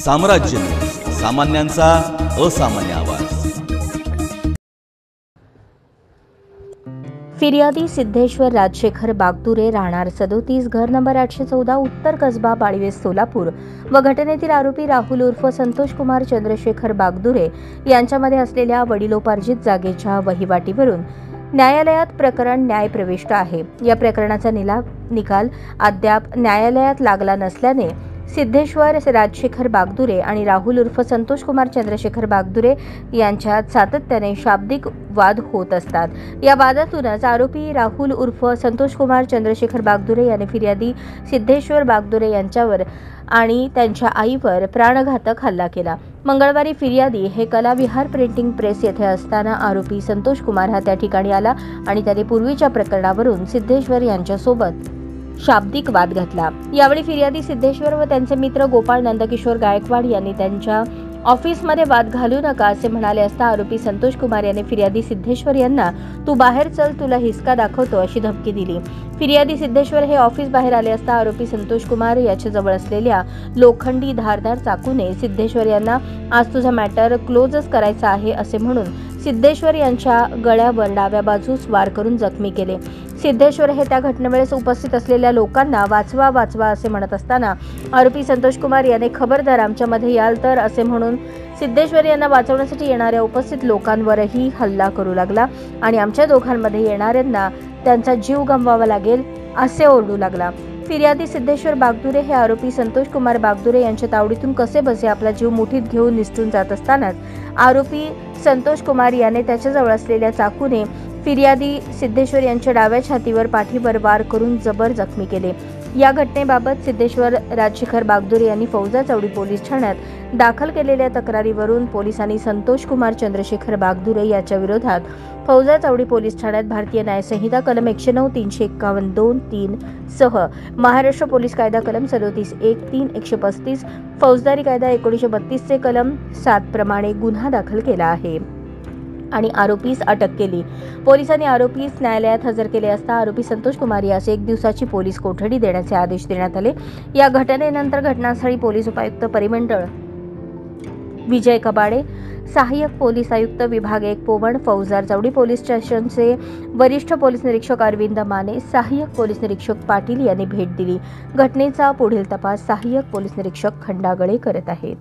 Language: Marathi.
साम्राज्य न्यूज, सामान्यांचा असामान्य आवाज। फिर्यादी सिद्धेश्वर राजशेखर बागदुरे, राहणार 37, घर नंबर 814, उत्तर कसबा, बाळवेस, सोलापूर व घटनेतील आरोपी राहुल उर्फ संतोष कुमार चंद्रशेखर बागदुरे यांच्यामध्ये असलेल्या वडिलोपार्जित जागेच्या वहिवाटीवरून न्यायालयात प्रकरण न्यायप्रविष्ट आहे। या प्रकरणाचा निकाल अद्याप न्यायालयात लागला नसल्याने सिद्धेश्वर राजशेखर बागदुरे आणि राहुल उर्फ संतोष कुमार चंद्रशेखर बागदुरे यांच्यात सातत्याने शाब्दिक वाद होत असतात। या वादातूनच आरोपी राहुल उर्फ संतोष कुमार चंद्रशेखर बागदुरे यांनी फिर्यादी सिद्धेश्वर बागदुरे यांच्यावर आणि त्यांच्या आईवर प्राणघातक हल्ला केला। मंगळवारी फिर्यादी हे कलाविहार प्रिंटिंग प्रेस येथे असताना आरोपी संतोष कुमार हा त्या ठिकाणी आला आणि त्याने पूर्वीच्या प्रकरणावरून सिद्धेश्वर यांच्यासोबत शाब्दिक वाद घातला। यावेळी फिर्यादी सिद्धेश्वर व त्यांचे मित्र गोपाळ नंदकिशोर गायकवाड यांनी त्यांच्या ऑफिसमध्ये वाद घालू नका असे म्हणाले असता आरोपी संतोष कुमार यांनी फिर्यादी सिद्धेश्वर यांना तू बाहेर चल, तुला हिसका दाखवतो अशी धमकी दिली। फिर्यादी सिद्धेश्वर हे ऑफिस बाहेर आले असता आरोपी संतोष कुमार याच्या जवळ असलेल्या लोखंडी धारदार चाकूने सिद्धेश्वर यांना आज तुझा मॅटर क्लोजच करायचा आहे असे म्हणून सिद्धेश्वर यांच्या गळ्यावर डाव्या बाजूस वार करून जखमी केले। सिद्धेश्वर हे त्या घटनेवेळेस उपस्थित असलेल्या लोकांना वाचवा वाचवा असे म्हणत असताना आरोपी संतोष कुमार याने खबरदार आमच्यामध्ये याल तर असे म्हणून सिद्धेश्वर यांना वाचवण्यासाठी येणाऱ्या उपस्थित लोकांवरही हल्ला करू लागला आणि आमच्या दोघांमध्ये येणाऱ्यांना त्यांचा जीव गमवावा लागेल असे ओरडू लागला। फिर्यादी सिद्धेश्वर बागदुरे हे आरोपी संतोष कुमार बागदुरे यांच्या तावडीतून कसे बसे आपला जीव मुठीत घेऊन निसटून जात असतानाच आरोपी संतोष कुमार याने त्याच्याजवळ असलेल्या चाकूने फिर्यादी सिद्धेश्वर यांच्या डाव्या छातीवर पाठीवर वार करून जबर जखमी केले। या घटनेबाबत सिद्धेश्वर राजशेखर बागदुरे यांनी फौजा चौडी पोलीस ठाण्यात दाखल केलेल्या तक्रारीवरून पोलिसांनी संतोष कुमार चंद्रशेखर बागदुरे याच्या विरोधात फौजा चौडी पोलीस ठाण्यात भारतीय न्याय संहिता कलम 109, 351(2)(3) सह महाराष्ट्र पोलीस कायदा कलम 37(1)(3), 135 फौजदारी कायदा 1932 चे कलम 7 प्रमाणे गुन्हा दाखल केला आहे आणि आरोपीस अटक केली। पोलिसांनी आरोपीस न्यायालयात हजर केले असता आरोपी संतोष कुमार यास 1 दिवसाची पोलीस कोठडी देण्याचे आदेश देण्यात आले। या घटनेनंतर घटनास्थळी पोलीस उपायुक्त परिमंडळ विजय कबाडे, सहाय्यक पोलीस आयुक्त विभाग 1 पोवण, फौजदार चौडी पोलीस स्टेशनचे वरिष्ठ पोलीस निरीक्षक अरविंद माने, सहाय्यक पोलीस निरीक्षक पाटील यांनी भेट दिली। घटनेचा पुढील तपास सहाय्यक पोलीस निरीक्षक खंडागळे करत आहेत।